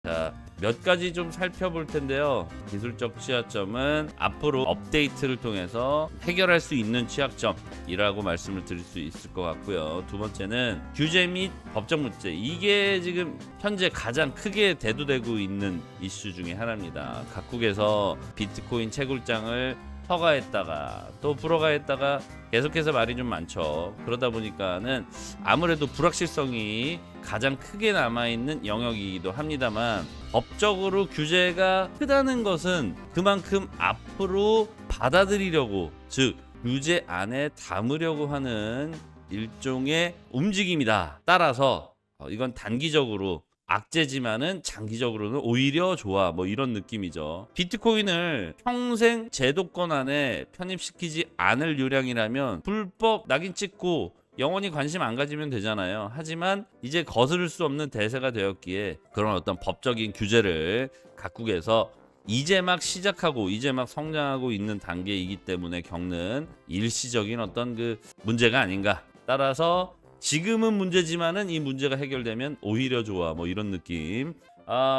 자, 몇 가지 좀 살펴볼 텐데요. 기술적 취약점은 앞으로 업데이트를 통해서 해결할 수 있는 취약점이라고 말씀을 드릴 수 있을 것 같고요. 두 번째는 규제 및 법적 문제. 이게 지금 현재 가장 크게 대두되고 있는 이슈 중에 하나입니다. 각국에서 비트코인 채굴장을 허가했다가 또 불허가했다가 계속해서 말이 좀 많죠. 그러다 보니까는 아무래도 불확실성이 가장 크게 남아있는 영역이기도 합니다만, 법적으로 규제가 크다는 것은 그만큼 앞으로 받아들이려고, 즉 규제 안에 담으려고 하는 일종의 움직임이다. 따라서 이건 단기적으로 악재지만은 장기적으로는 오히려 좋아, 뭐 이런 느낌이죠. 비트코인을 평생 제도권 안에 편입시키지 않을 요량이라면 불법 낙인 찍고 영원히 관심 안 가지면 되잖아요. 하지만 이제 거스를 수 없는 대세가 되었기에 그런 어떤 법적인 규제를 각국에서 이제 막 시작하고 이제 막 성장하고 있는 단계이기 때문에 겪는 일시적인 어떤 그 문제가 아닌가. 따라서 지금은 문제지만은 이 문제가 해결되면 오히려 좋아, 뭐 이런 느낌.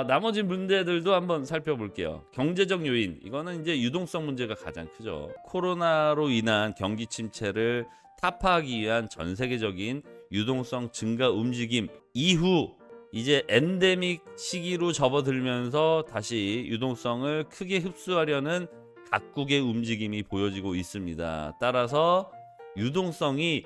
나머지 문제들도 한번 살펴볼게요. 경제적 요인, 이거는 이제 유동성 문제가 가장 크죠. 코로나로 인한 경기 침체를 타파하기 위한 전 세계적인 유동성 증가 움직임 이후 이제 엔데믹 시기로 접어들면서 다시 유동성을 크게 흡수하려는 각국의 움직임이 보여지고 있습니다. 따라서 유동성이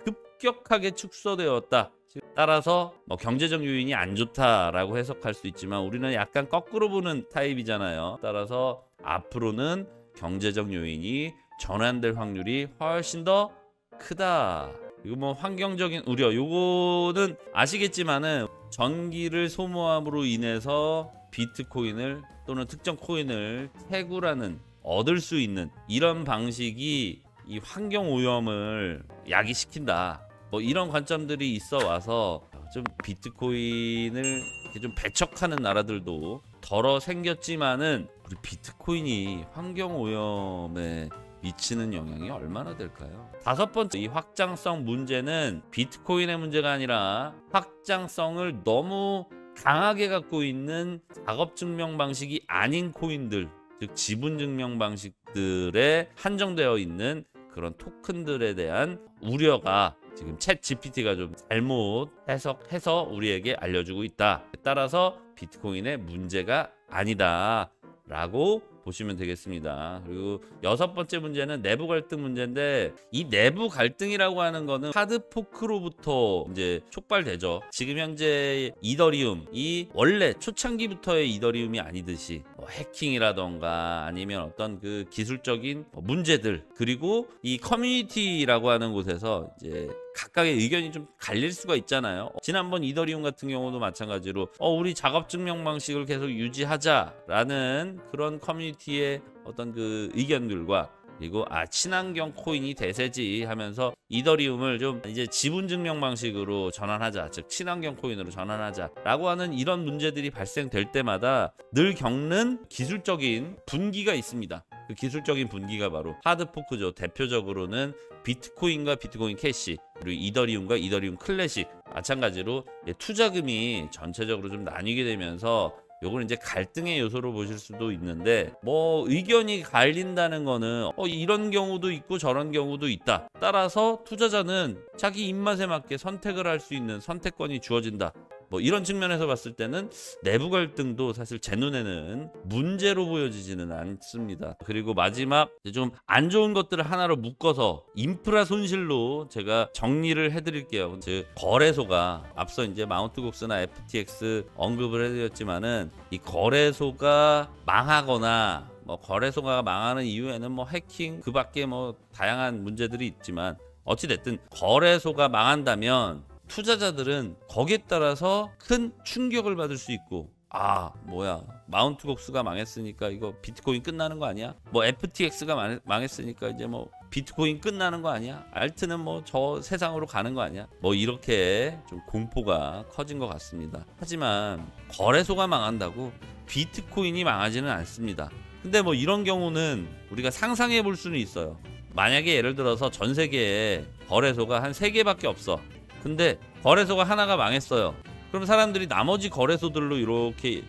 급격하게 축소되었다. 따라서 경제적 요인이 안 좋다라고 해석할 수 있지만 우리는 약간 거꾸로 보는 타입이잖아요. 따라서 앞으로는 경제적 요인이 전환될 확률이 훨씬 더 크다. 이거 뭐 환경적인 우려, 요거는 아시겠지만은 전기를 소모함으로 인해서 비트코인을 또는 특정 코인을 채굴하는, 얻을 수 있는 이런 방식이 이 환경 오염을 야기시킨다. 뭐 이런 관점들이 있어 와서 좀 비트코인을 이렇게 좀 배척하는 나라들도 덜어 생겼지만은 우리 비트코인이 환경 오염에 미치는 영향이 얼마나 될까요? 다섯 번째, 이 확장성 문제는 비트코인의 문제가 아니라 확장성을 너무 강하게 갖고 있는 작업 증명 방식이 아닌 코인들, 즉 지분 증명 방식들에 한정되어 있는 그런 토큰들에 대한 우려가 지금 챗 GPT가 좀 잘못 해석해서 우리에게 알려주고 있다. 따라서 비트코인의 문제가 아니다 라고 보시면 되겠습니다. 그리고 여섯 번째 문제는 내부 갈등 문제인데, 이 내부 갈등이라고 하는 거는 하드포크로부터 이제 촉발되죠. 지금 현재 이더리움이 원래 초창기부터의 이더리움이 아니듯이 해킹이라던가 아니면 어떤 그 기술적인 문제들, 그리고 이 커뮤니티라고 하는 곳에서 이제 각각의 의견이 좀 갈릴 수가 있잖아요. 지난번 이더리움 같은 경우도 마찬가지로 우리 작업 증명 방식을 계속 유지하자라는 그런 커뮤니티의 어떤 그 의견들과, 그리고 친환경 코인이 대세지 하면서 이더리움을 좀 이제 지분 증명 방식으로 전환하자, 즉 친환경 코인으로 전환하자라고 하는 이런 문제들이 발생될 때마다 늘 겪는 기술적인 분기가 있습니다. 그 기술적인 분기가 바로 하드포크죠. 대표적으로는 비트코인과 비트코인 캐시, 그리고 이더리움과 이더리움 클래식, 마찬가지로 투자금이 전체적으로 좀 나뉘게 되면서 요거는 이제 갈등의 요소로 보실 수도 있는데, 뭐 의견이 갈린다는 거는 이런 경우도 있고 저런 경우도 있다. 따라서 투자자는 자기 입맛에 맞게 선택을 할 수 있는 선택권이 주어진다. 뭐 이런 측면에서 봤을 때는 내부 갈등도 사실 제 눈에는 문제로 보여지지는 않습니다. 그리고 마지막 좀 안 좋은 것들을 하나로 묶어서 인프라 손실로 제가 정리를 해드릴게요. 즉 거래소가, 앞서 이제 마운트곡스나 FTX 언급을 해드렸지만은 이 거래소가 망하거나 거래소가 망하는 이유에는 해킹 그 밖에 다양한 문제들이 있지만, 어찌됐든 거래소가 망한다면 투자자들은 거기에 따라서 큰 충격을 받을 수 있고, 뭐야, 마운트곡스가 망했으니까 이거 비트코인 끝나는 거 아니야? FTX가 망했으니까 이제 비트코인 끝나는 거 아니야? 알트는 저 세상으로 가는 거 아니야? 이렇게 좀 공포가 커진 것 같습니다. 하지만 거래소가 망한다고 비트코인이 망하지는 않습니다. 근데 이런 경우는 우리가 상상해 볼 수는 있어요. 만약에 예를 들어서 전 세계에 거래소가 한 3개밖에 없어. 근데 거래소가 하나가 망했어요. 그럼 사람들이 나머지 거래소들로 이렇게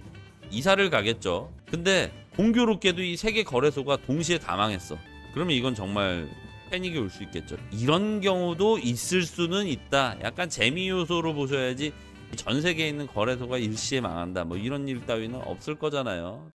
이사를 가겠죠. 근데 공교롭게도 이 세 개 거래소가 동시에 다 망했어. 그러면 이건 정말 패닉이 올 수 있겠죠. 이런 경우도 있을 수는 있다. 약간 재미 요소로 보셔야지 전 세계에 있는 거래소가 일시에 망한다 뭐 이런 일 따위는 없을 거잖아요.